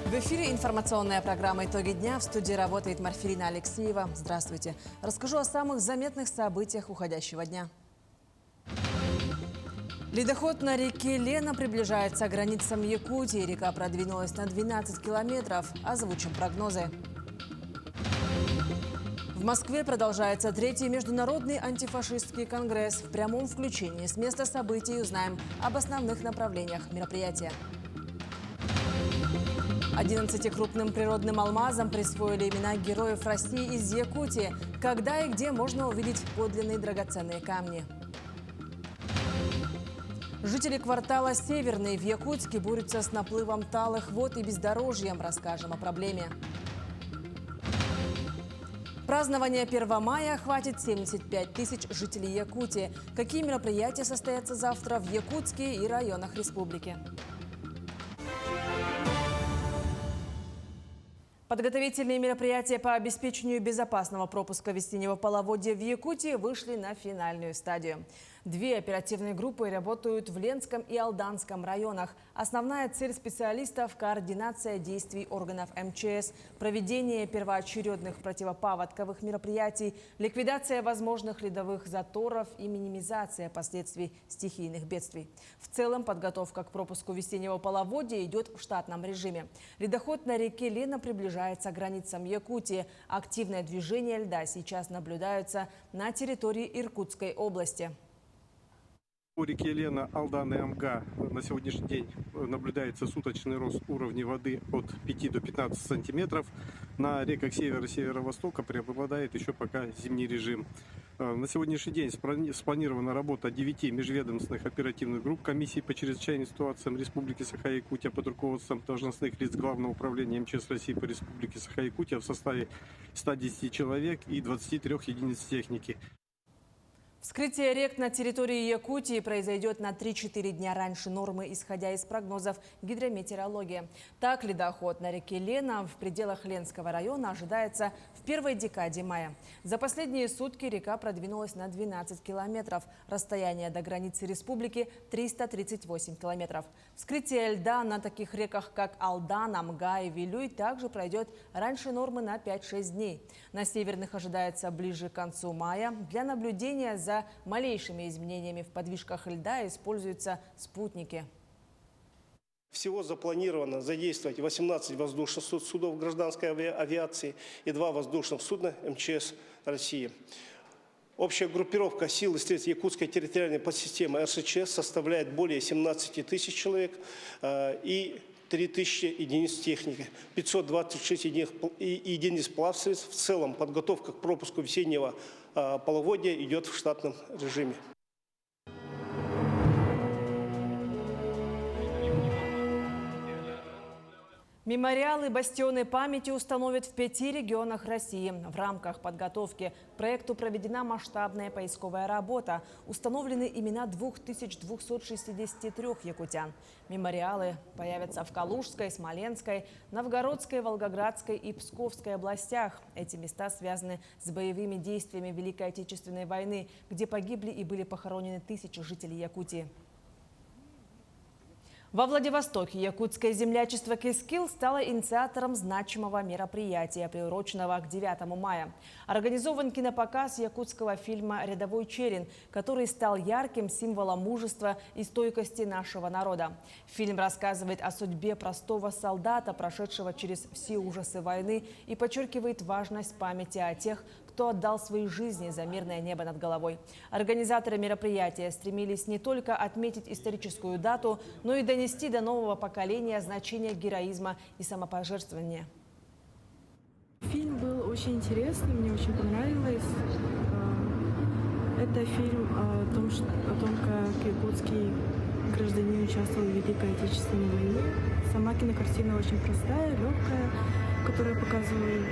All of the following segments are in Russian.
В эфире информационная программа «Итоги дня». В студии работает Марфирина Алексеева. Здравствуйте. Расскажу о самых заметных событиях уходящего дня. Ледоход на реке Лена приближается к границам Якутии. Река продвинулась на 12 километров. Озвучим прогнозы. В Москве продолжается третий международный антифашистский конгресс. В прямом включении с места событий узнаем об основных направлениях мероприятия. 11 крупным природным алмазам присвоили имена героев России из Якутии. Когда и где можно увидеть подлинные драгоценные камни? Жители квартала Северный в Якутске борются с наплывом талых вод и бездорожьем. Расскажем о проблеме. Празднование 1 мая охватит 75 тысяч жителей Якутии. Какие мероприятия состоятся завтра в Якутске и районах республики? Подготовительные мероприятия по обеспечению безопасного пропуска весеннего половодья в Якутии вышли на финальную стадию. Две оперативные группы работают в Ленском и Алданском районах. Основная цель специалистов – координация действий органов МЧС, проведение первоочередных противопаводковых мероприятий, ликвидация возможных ледовых заторов и минимизация последствий стихийных бедствий. В целом подготовка к пропуску весеннего половодья идет в штатном режиме. Ледоход на реке Лена приближается к границам Якутии. Активное движение льда сейчас наблюдается на территории Иркутской области. По реке Лена, Алдан и Амга на сегодняшний день наблюдается суточный рост уровня воды от 5 до 15 сантиметров. На реках севера и северо-востока преобладает еще пока зимний режим. На сегодняшний день спланирована работа 9 межведомственных оперативных групп комиссии по чрезвычайным ситуациям Республики Саха-Якутия под руководством должностных лиц Главного управления МЧС России по Республике Саха-Якутия в составе 110 человек и 23 единиц техники. Вскрытие рек на территории Якутии произойдет на 3-4 дня раньше нормы, исходя из прогнозов гидрометеорологии. Так, ледоход на реке Лена в пределах Ленского района ожидается в первой декаде мая. За последние сутки река продвинулась на 12 километров. Расстояние до границы республики – 338 километров. Вскрытие льда на таких реках, как Алдан, Амга и Вилюй, также пройдет раньше нормы на 5-6 дней. На северных ожидается ближе к концу мая. Для наблюдения за малейшими изменениями в подвижках льда используются спутники. Всего запланировано задействовать 18 воздушных судов гражданской авиации и 2 воздушных судна МЧС России. Общая группировка сил и средств Якутской территориальной подсистемы РСЧС составляет более 17 тысяч человек и 3000 единиц техники, 526 единиц плавсредств. В целом подготовка к пропуску весеннего половодья идет в штатном режиме. Мемориалы «Бастионы памяти» установят в 5 регионах России. В рамках подготовки к проекту проведена масштабная поисковая работа. Установлены имена 2263 якутян. Мемориалы появятся в Калужской, Смоленской, Новгородской, Волгоградской и Псковской областях. Эти места связаны с боевыми действиями Великой Отечественной войны, где погибли и были похоронены тысячи жителей Якутии. Во Владивостоке якутское землячество «Кискил» стало инициатором значимого мероприятия, приуроченного к 9 мая. Организован кинопоказ якутского фильма «Рядовой Черен», который стал ярким символом мужества и стойкости нашего народа. Фильм рассказывает о судьбе простого солдата, прошедшего через все ужасы войны, и подчеркивает важность памяти о тех, кто отдал свои жизни за мирное небо над головой. Организаторы мероприятия стремились не только отметить историческую дату, но и донести до нового поколения значение героизма и самопожертвования. Фильм был очень интересный, мне очень понравилось. Это фильм о том, как якутский гражданин участвовал в Великой Отечественной войне. Сама кинокартина очень простая, легкая, которая показывает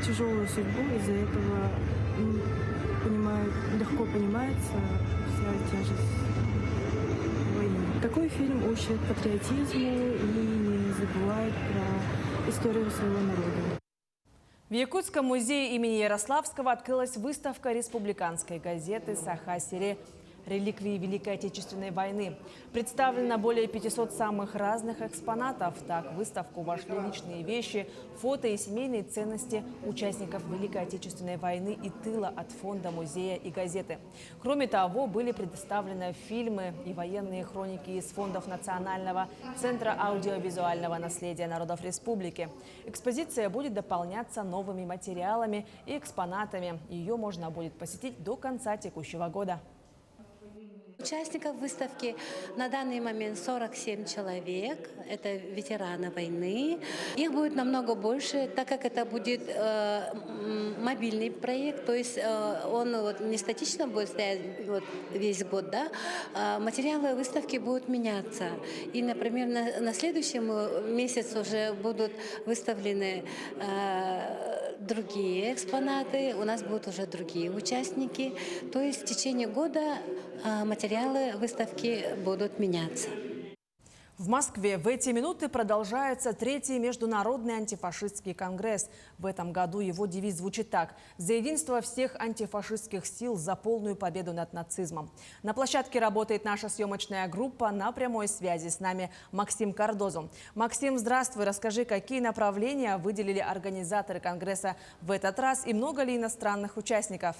тяжелую судьбу. Из-за этого легко понимается вся тяжесть войны. Такой фильм учит патриотизму и не забывает про историю своего народа. В Якутском музее имени Ярославского открылась выставка республиканской газеты «Саха-Сире». реликвии Великой Отечественной войны. Представлено более 500 самых разных экспонатов. Так, в выставку вошли личные вещи, фото и семейные ценности участников Великой Отечественной войны и тыла от фонда, музея и газеты. Кроме того, были предоставлены фильмы и военные хроники из фондов Национального центра аудиовизуального наследия народов республики. Экспозиция будет дополняться новыми материалами и экспонатами. Ее можно будет посетить до конца текущего года. Участников выставки на данный момент 47 человек. Это ветераны войны. Их будет намного больше, так как это будет мобильный проект. То есть он не статично будет стоять весь год. Да? Материалы выставки будут меняться. И, например, на следующем месяце уже будут выставлены другие экспонаты. У нас будут уже другие участники. То есть в течение года материалы выставки будут меняться. В Москве в эти минуты продолжается третий международный антифашистский конгресс. В этом году его девиз звучит так: «За единство всех антифашистских сил, за полную победу над нацизмом». На площадке работает наша съемочная группа. На прямой связи с нами Максим Кардозу. Максим, здравствуй. Расскажи, какие направления выделили организаторы конгресса в этот раз и много ли иностранных участников?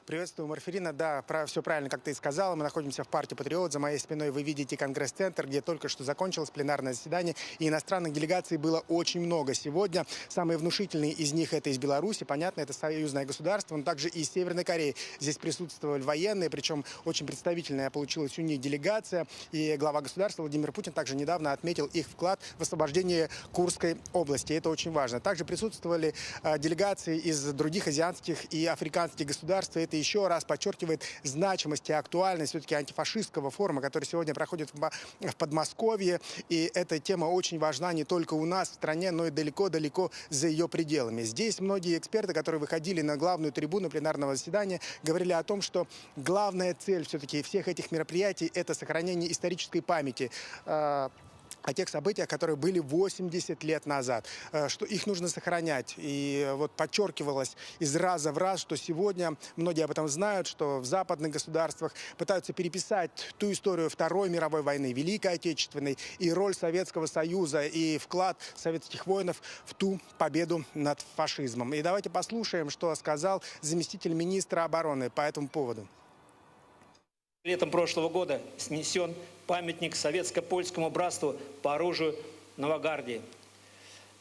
Приветствую, Марферина. Да, все правильно, как ты и сказала. Мы находимся в парке «Патриот». За моей спиной вы видите Конгресс-центр, где только что закончилось пленарное заседание. И иностранных делегаций было очень много сегодня. Самые внушительные из них — это из Беларуси. Понятно, это союзное государство, но также и из Северной Кореи. Здесь присутствовали военные, причем очень представительная получилась у них делегация. И глава государства Владимир Путин также недавно отметил их вклад в освобождение Курской области. Это очень важно. Также присутствовали делегации из других азиатских и африканских государств. Это еще раз подчеркивает значимость и актуальность все-таки антифашистского форума, который сегодня проходит в Подмосковье. И эта тема очень важна не только у нас в стране, но и далеко-далеко за ее пределами. Здесь многие эксперты, которые выходили на главную трибуну пленарного заседания, говорили о том, что главная цель все-таки всех этих мероприятий – это сохранение исторической памяти о тех событиях, которые были 80 лет назад, что их нужно сохранять. И вот подчеркивалось из раза в раз, что сегодня, многие об этом знают, что в западных государствах пытаются переписать ту историю Второй мировой войны, Великой Отечественной, и роль Советского Союза, и вклад советских воинов в ту победу над фашизмом. И давайте послушаем, что сказал заместитель министра обороны по этому поводу. Летом прошлого года снесен памятник советско-польскому братству по оружию в Новогвардии.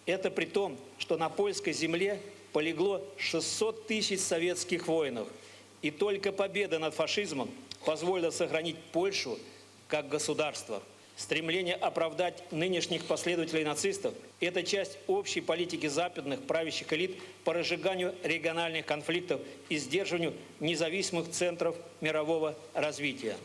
Это при том, что на польской земле полегло 600 тысяч советских воинов. И только победа над фашизмом позволила сохранить Польшу как государство. Стремление оправдать нынешних последователей нацистов – это часть общей политики западных правящих элит по разжиганию региональных конфликтов и сдерживанию независимых центров мирового развития.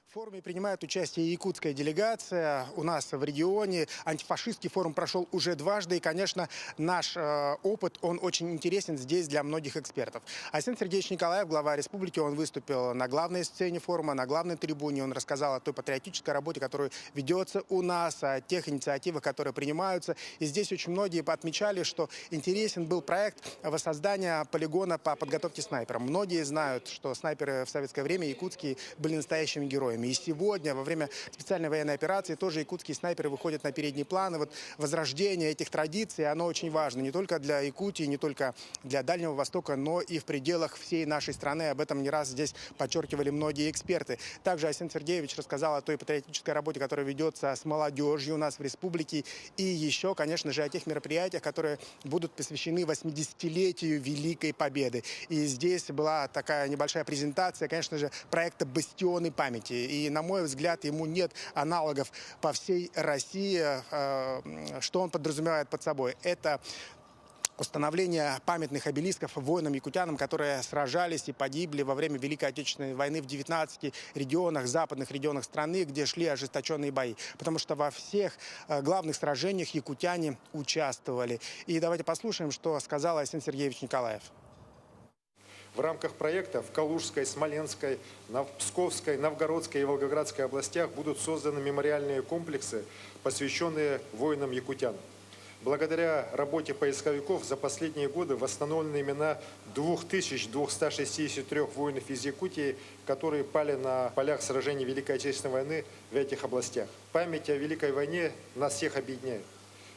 В форуме принимает участие якутская делегация. У нас в регионе антифашистский форум прошел уже дважды. И, конечно, наш опыт, он очень интересен здесь для многих экспертов. Арсений Сергеевич Николаев, глава республики, он выступил на главной сцене форума, на главной трибуне. Он рассказал о той патриотической работе, которая ведется у нас, о тех инициативах, которые принимаются. И здесь очень многие отмечали, что интересен был проект воссоздания полигона по подготовке снайперов. Многие знают, что снайперы в советское время якутские были настоящими героями. И сегодня, во время специальной военной операции, тоже якутские снайперы выходят на передний план. И вот возрождение этих традиций, оно очень важно не только для Якутии, не только для Дальнего Востока, но и в пределах всей нашей страны. Об этом не раз здесь подчеркивали многие эксперты. Также Арсений Сергеевич рассказал о той патриотической работе, которая ведется с молодежью у нас в республике. И еще, конечно же, о тех мероприятиях, которые будут посвящены 80-летию Великой Победы. И здесь была такая небольшая презентация, конечно же, проекта «Бастионы памяти». И, на мой взгляд, ему нет аналогов по всей России. Что он подразумевает под собой? Это установление памятных обелисков воинам-якутянам, которые сражались и погибли во время Великой Отечественной войны в 19 регионах, западных регионах страны, где шли ожесточенные бои. Потому что во всех главных сражениях якутяне участвовали. И давайте послушаем, что сказал Арсений Сергеевич Николаев. В рамках проекта в Калужской, Смоленской, Псковской, Новгородской и Волгоградской областях будут созданы мемориальные комплексы, посвященные воинам-якутян. Благодаря работе поисковиков за последние годы восстановлены имена 2263 воинов из Якутии, которые пали на полях сражений Великой Отечественной войны в этих областях. Память о Великой войне нас всех объединяет.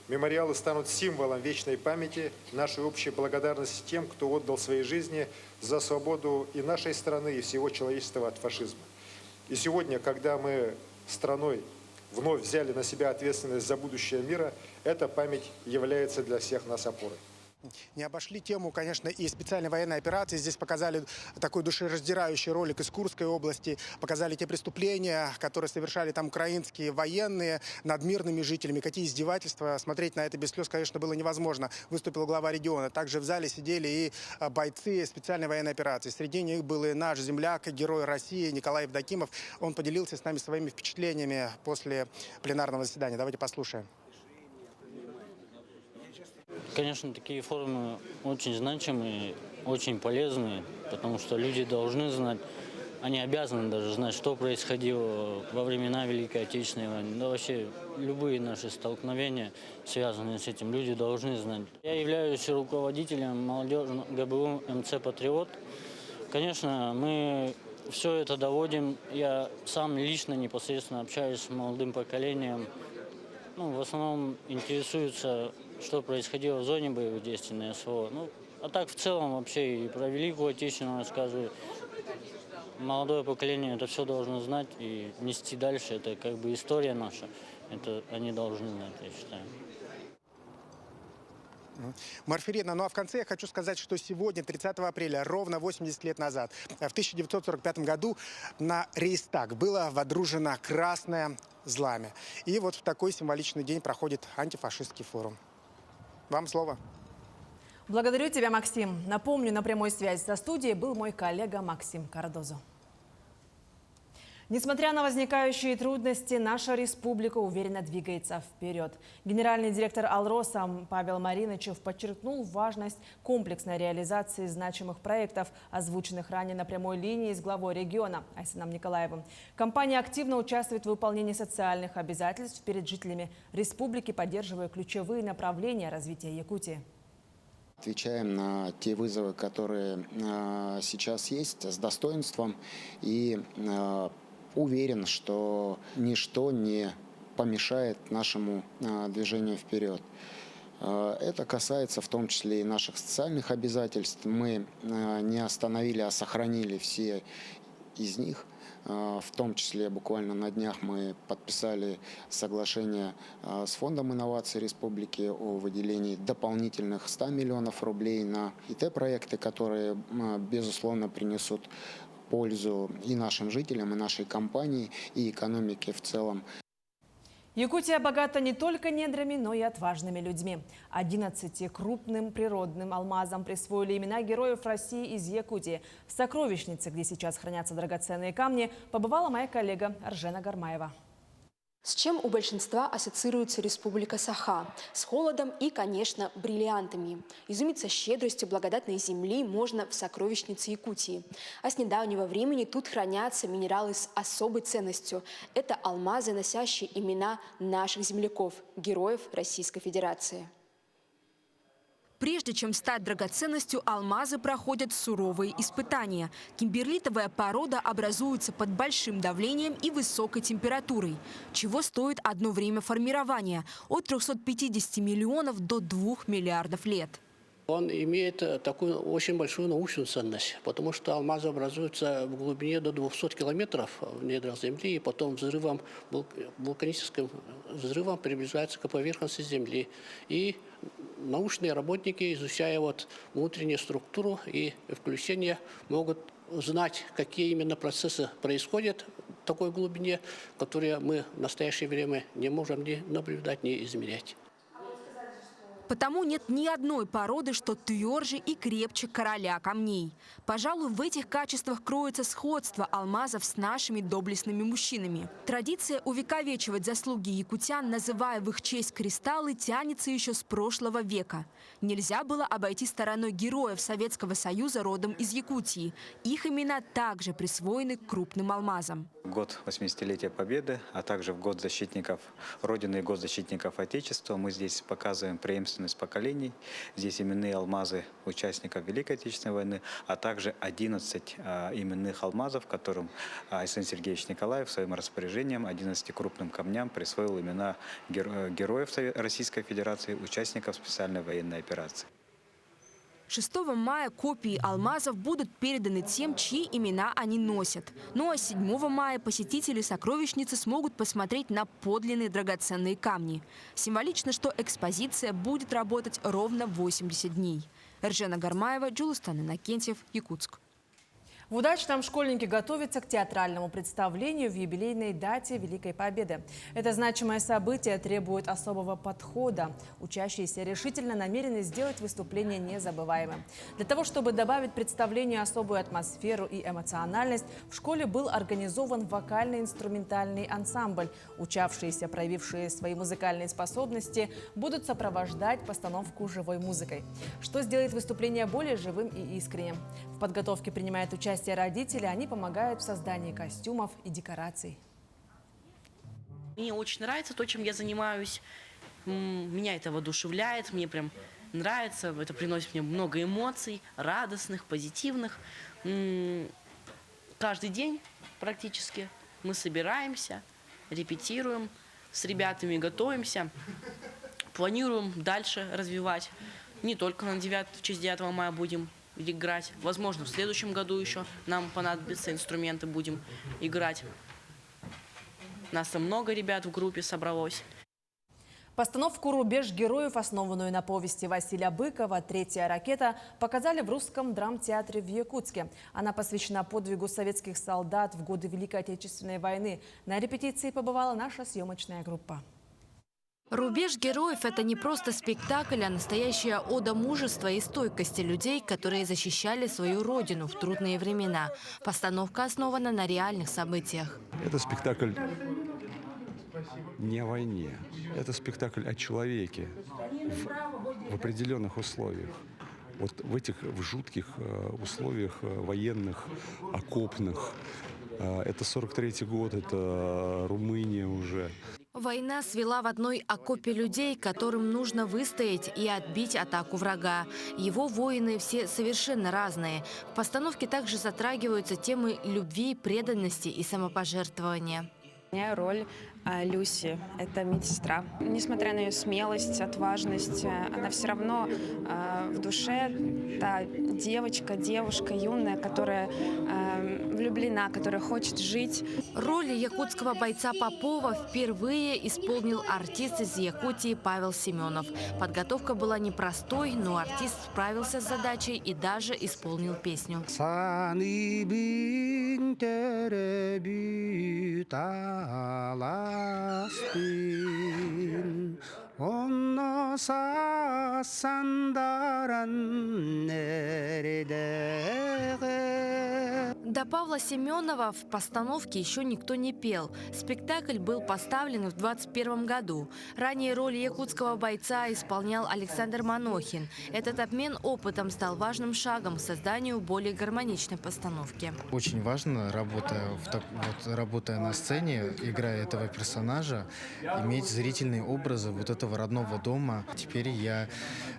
Мемориалы станут символом вечной памяти, нашей общей благодарности тем, кто отдал свои жизни за свободу и нашей страны, и всего человечества от фашизма. И сегодня, когда мы страной вновь взяли на себя ответственность за будущее мира, эта память является для всех нас опорой. Не обошли тему, конечно, и специальной военной операции. Здесь показали такой душераздирающий ролик из Курской области. Показали те преступления, которые совершали там украинские военные над мирными жителями. Какие издевательства. Смотреть на это без слез, конечно, было невозможно. Выступил глава региона. Также в зале сидели и бойцы специальной военной операции. Среди них был и наш земляк, герой России Николай Евдокимов. Он поделился с нами своими впечатлениями после пленарного заседания. Давайте послушаем. Конечно, такие форумы очень значимые, очень полезные, потому что люди должны знать, они обязаны даже знать, что происходило во времена Великой Отечественной войны. Да вообще любые наши столкновения, связанные с этим, люди должны знать. Я являюсь руководителем молодежи ГБУ МЦ «Патриот». Конечно, мы все это доводим. Я сам лично непосредственно общаюсь с молодым поколением. В основном интересуются, что происходило в зоне боевых действий на СВО. А так в целом вообще и про Великую Отечественную рассказываю. Молодое поколение это все должно знать и нести дальше. Это как бы история наша. Это они должны знать, я считаю. Марфирина, ну а в конце я хочу сказать, что сегодня, 30 апреля, ровно 80 лет назад, в 1945 году на Рейхстаг было водружено красное знамя. И вот в такой символичный день проходит антифашистский форум. Вам слово. Благодарю тебя, Максим. Напомню, на прямой связи со студией был мой коллега Максим Кардозо. Несмотря на возникающие трудности, наша республика уверенно двигается вперед. Генеральный директор Алроса Павел Маринычев подчеркнул важность комплексной реализации значимых проектов, озвученных ранее на прямой линии с главой региона Айсеном Николаевым. Компания активно участвует в выполнении социальных обязательств перед жителями республики, поддерживая ключевые направления развития Якутии. Отвечаем на те вызовы, которые сейчас есть, с достоинством и уверен, что ничто не помешает нашему движению вперед. Это касается в том числе и наших социальных обязательств. Мы не остановили, а сохранили все из них. В том числе буквально на днях мы подписали соглашение с Фондом инноваций республики о выделении дополнительных 100 миллионов рублей на ИТ-проекты, которые, безусловно, принесут пользу и нашим жителям, и нашей компании, и экономике в целом. Якутия богата не только недрами, но и отважными людьми. 11 крупным природным алмазам присвоили имена героев России из Якутии. В сокровищнице, где сейчас хранятся драгоценные камни, побывала моя коллега Аржена Гармаева. С чем у большинства ассоциируется Республика Саха? С холодом и, конечно, бриллиантами. Изумиться щедростью благодатной земли можно в сокровищнице Якутии. А с недавнего времени тут хранятся минералы с особой ценностью. Это алмазы, носящие имена наших земляков, героев Российской Федерации. Прежде чем стать драгоценностью, алмазы проходят суровые испытания. Кимберлитовая порода образуется под большим давлением и высокой температурой. Чего стоит одно время формирования – от 350 миллионов до 2 миллиардов лет. Он имеет такую очень большую научную ценность, потому что алмазы образуются в глубине до 200 километров в недрах Земли, и потом вулканическим взрывом приближаются к поверхности Земли. И научные работники, изучая внутреннюю структуру и включение, могут знать, какие именно процессы происходят в такой глубине, которые мы в настоящее время не можем ни наблюдать, ни измерять. Потому нет ни одной породы, что тверже и крепче короля камней. Пожалуй, в этих качествах кроется сходство алмазов с нашими доблестными мужчинами. Традиция увековечивать заслуги якутян, называя в их честь кристаллы, тянется еще с прошлого века. Нельзя было обойти стороной героев Советского Союза родом из Якутии. Их имена также присвоены крупным алмазам. Год 80-летия Победы, а также в год защитников Родины и год защитников Отечества мы здесь показываем преемственность поколений. Здесь именные алмазы участников Великой Отечественной войны, а также 11 именных алмазов, которым Александр Сергеевич Николаев своим распоряжением 11 крупным камням присвоил имена героев Российской Федерации, участников специальной военной операции. 6 мая копии алмазов будут переданы тем, чьи имена они носят. Ну а 7 мая посетители сокровищницы смогут посмотреть на подлинные драгоценные камни. Символично, что экспозиция будет работать ровно 80 дней. Эржена Гармаева, Джулустан Иннокентьев, Якутск. В Удачном школьники готовятся к театральному представлению в юбилейной дате Великой Победы. Это значимое событие требует особого подхода. Учащиеся решительно намерены сделать выступление незабываемым. Для того, чтобы добавить представлению особую атмосферу и эмоциональность, в школе был организован вокально-инструментальный ансамбль. Учавшиеся, проявившие свои музыкальные способности, будут сопровождать постановку живой музыкой, что сделает выступление более живым и искренним. В подготовке принимают участие родители, они помогают в создании костюмов и декораций. Мне очень нравится то, чем я занимаюсь. Меня это воодушевляет, мне прям нравится. Это приносит мне много эмоций, радостных, позитивных. Каждый день практически мы собираемся, репетируем, с ребятами готовимся, планируем дальше развивать. Не только на в честь 9 мая будем играть. Возможно, в следующем году еще нам понадобятся инструменты, будем играть. Нас там много ребят в группе собралось. Постановку «Рубеж героев», основанную на повести Василия Быкова «Третья ракета», показали в Русском драмтеатре в Якутске. Она посвящена подвигу советских солдат в годы Великой Отечественной войны. На репетиции побывала наша съемочная группа. «Рубеж героев» – это не просто спектакль, а настоящая ода мужества и стойкости людей, которые защищали свою родину в трудные времена. Постановка основана на реальных событиях. Это спектакль не о войне. Это спектакль о человеке в определенных условиях. Вот в жутких условиях военных, окопных. Это 43-й год, это Румыния уже. Война свела в одной окопе людей, которым нужно выстоять и отбить атаку врага. Его воины все совершенно разные. В постановке также затрагиваются темы любви, преданности и самопожертвования. У меня роль Люси, это медсестра. Несмотря на ее смелость, отважность, она все равно в душе та девушка юная, которая влюблена, которая хочет жить. Роль якутского бойца Попова впервые исполнил артист из Якутии Павел Семенов. Подготовка была непростой, но артист справился с задачей и даже исполнил песню. До Павла Семенова в постановке еще никто не пел. Спектакль был поставлен в 2021 году. Ранее роль якутского бойца исполнял Александр Манохин. Этот обмен опытом стал важным шагом к созданию более гармоничной постановки. Очень важно, работая на сцене, играя этого персонажа, иметь зрительные образы вот этого родного дома. Теперь я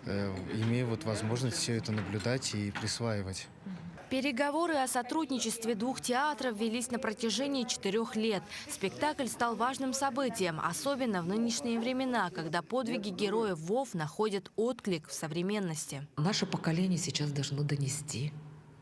имею возможность все это наблюдать и присваивать. Переговоры о сотрудничестве двух театров велись на протяжении 4 лет. Спектакль стал важным событием, особенно в нынешние времена, когда подвиги героев ВОВ находят отклик в современности. Наше поколение сейчас должно донести.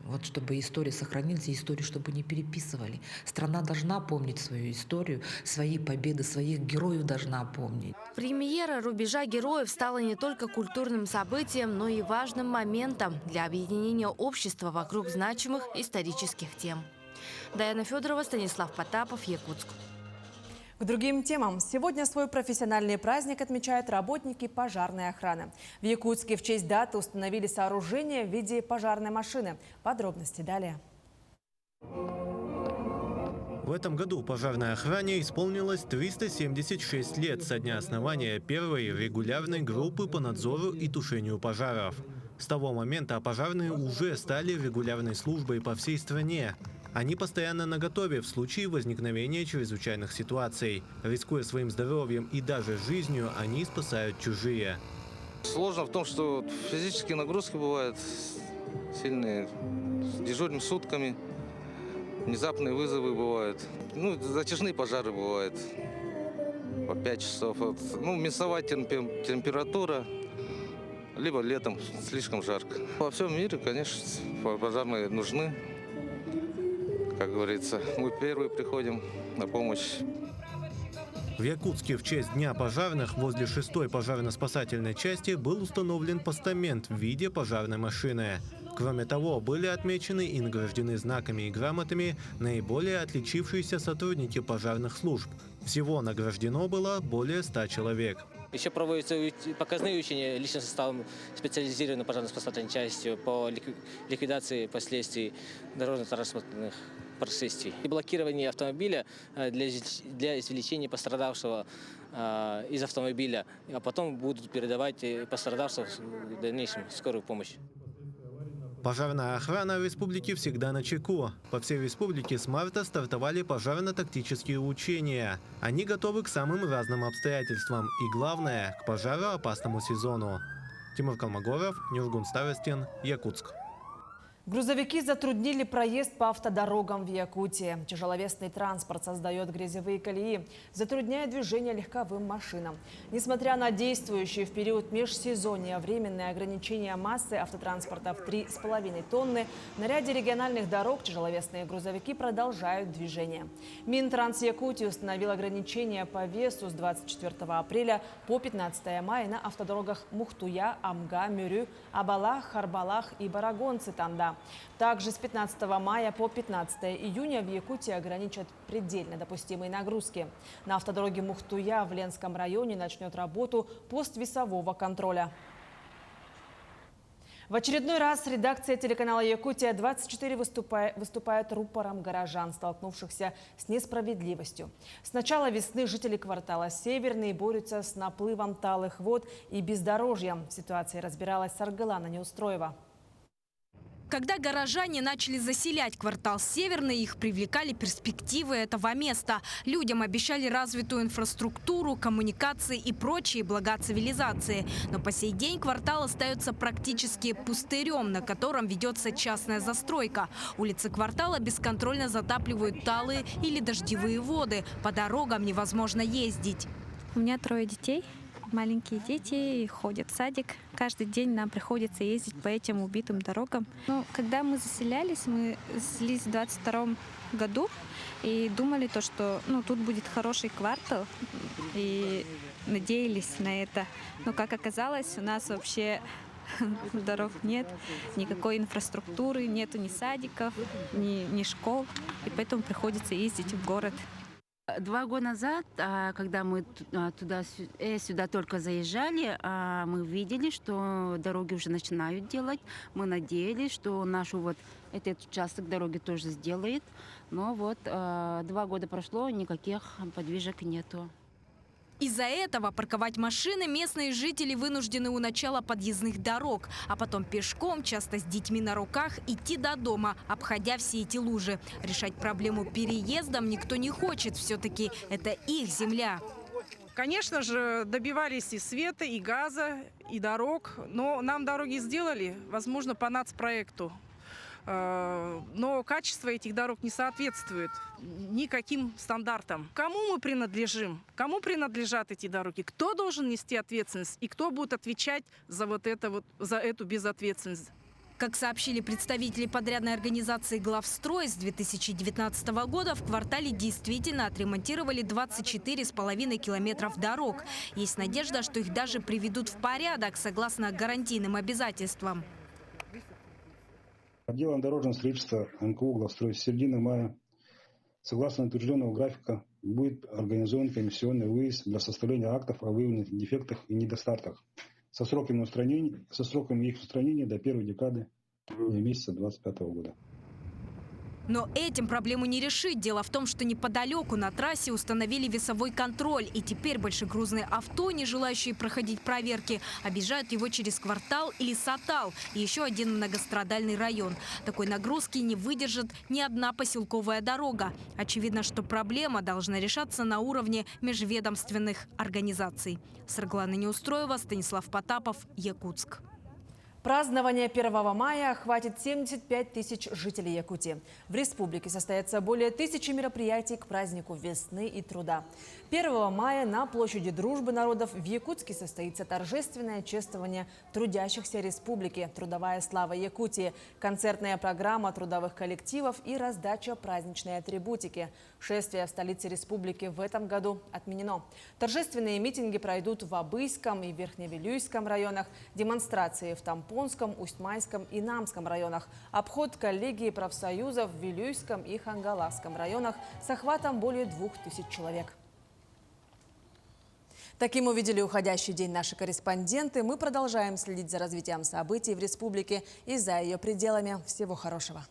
Вот чтобы истории сохранились, и историю чтобы не переписывали. Страна должна помнить свою историю, свои победы, своих героев должна помнить. Премьера «Рубежа героев» стала не только культурным событием, но и важным моментом для объединения общества вокруг значимых исторических тем. Даяна Федорова, Станислав Потапов, Якутск. К другим темам. Сегодня свой профессиональный праздник отмечают работники пожарной охраны. В Якутске в честь даты установили сооружение в виде пожарной машины. Подробности далее. В этом году пожарной охране исполнилось 376 лет со дня основания первой регулярной группы по надзору и тушению пожаров. С того момента пожарные уже стали регулярной службой по всей стране. Они постоянно наготове в случае возникновения чрезвычайных ситуаций. Рискуя своим здоровьем и даже жизнью, они спасают чужие. Сложно в том, что физические нагрузки бывают сильные, дежурим сутками, внезапные вызовы бывают. Затяжные пожары бывают по 5 часов. Минусовая температура, либо летом слишком жарко. Во всем мире, конечно, пожарные нужны. Как говорится, мы первые приходим на помощь. В Якутске в честь Дня пожарных возле 6-й пожарно-спасательной части был установлен постамент в виде пожарной машины. Кроме того, были отмечены и награждены знаками и грамотами наиболее отличившиеся сотрудники пожарных служб. Всего награждено было более 100 человек. Еще проводятся показные учения личным составом специализированной пожарно-спасательной части по ликвидации последствий дорожно-транспортных происшествий и блокирование автомобиля для извлечения пострадавшего из автомобиля, а потом будут передавать пострадавшего в дальнейшем в скорую помощь. Пожарная охрана республики всегда начеку. По всей республике с марта стартовали пожарно-тактические учения. Они готовы к самым разным обстоятельствам и, главное, к пожароопасному сезону. Тимур Калмогоров, Нюргун Старостин, Якутск. Грузовики затруднили проезд по автодорогам в Якутии. Тяжеловесный транспорт создает грязевые колеи, затрудняя движение легковым машинам. Несмотря на действующие в период межсезонья временные ограничения массы автотранспорта в 3,5 тонны, на ряде региональных дорог тяжеловесные грузовики продолжают движение. Минтранс Якутии установил ограничения по весу с 24 апреля по 15 мая на автодорогах Мухтуя, Амга, Мюрю, Абалах, Харбалах и Барагон-Цитанда. Также с 15 мая по 15 июня в Якутии ограничат предельно допустимые нагрузки. На автодороге Мухтуя в Ленском районе начнет работу пост весового контроля. В очередной раз редакция телеканала «Якутия-24» выступает рупором горожан, столкнувшихся с несправедливостью. С начала весны жители квартала Северный борются с наплывом талых вод и бездорожьем. В ситуации разбиралась Саргалана Неустроева. Когда горожане начали заселять квартал Северный, их привлекали перспективы этого места. Людям обещали развитую инфраструктуру, коммуникации и прочие блага цивилизации. Но по сей день квартал остается практически пустырем, на котором ведется частная застройка. Улицы квартала бесконтрольно затапливают талые или дождевые воды. По дорогам невозможно ездить. У меня 3 детей. Маленькие дети ходят в садик. Каждый день нам приходится ездить по этим убитым дорогам. Когда мы заселялись, мы заселились в 22 году и думали, что тут будет хороший квартал. И надеялись на это. Но, как оказалось, у нас вообще дорог нет, никакой инфраструктуры, нету ни садиков, ни школ. И поэтому приходится ездить в город. 2 года назад, когда мы сюда только заезжали, мы видели, что дороги уже начинают делать. Мы надеялись, что этот участок дороги тоже сделает. Но 2 года прошло, никаких подвижек нету. Из-за этого парковать машины местные жители вынуждены у начала подъездных дорог, а потом пешком, часто с детьми на руках, идти до дома, обходя все эти лужи. Решать проблему переездом никто не хочет, все-таки это их земля. Конечно же, добивались и света, и газа, и дорог, но нам дороги сделали, возможно, по нацпроекту. Но качество этих дорог не соответствует никаким стандартам. Кому мы принадлежим? Кому принадлежат эти дороги? Кто должен нести ответственность? И кто будет отвечать за эту безответственность? Как сообщили представители подрядной организации «Главстрой», с 2019 года в квартале действительно отремонтировали 24,5 километров дорог. Есть надежда, что их даже приведут в порядок, согласно гарантийным обязательствам. Отделом дорожного строительства НКУ «Главстрой» с середины мая, согласно утвержденного графика, будет организован комиссионный выезд для составления актов о выявленных дефектах и недостатках со сроками их устранения до 1 декады месяца 2025 года. Но этим проблему не решить. Дело в том, что неподалеку на трассе установили весовой контроль. И теперь большегрузные авто, не желающие проходить проверки, объезжают его через квартал или Сатал. И еще один многострадальный район. Такой нагрузки не выдержит ни одна поселковая дорога. Очевидно, что проблема должна решаться на уровне межведомственных организаций. Сарглана Неустроева, Станислав Потапов, Якутск. Празднование 1 мая охватит 75 тысяч жителей Якутии. В республике состоятся более 1000 мероприятий к празднику весны и труда. 1 мая на площади Дружбы народов в Якутске состоится торжественное чествование трудящихся республики, трудовая слава Якутии, концертная программа трудовых коллективов и раздача праздничной атрибутики. Шествие в столице республики в этом году отменено. Торжественные митинги пройдут в Абыйском и Верхневилюйском районах, демонстрации в Тампонском, Усть-Майском и Намском районах, обход коллегии профсоюзов в Вилюйском и Хангаласском районах с охватом более 2000 человек. Таким увидели уходящий день наши корреспонденты. Мы продолжаем следить за развитием событий в республике и за ее пределами. Всего хорошего.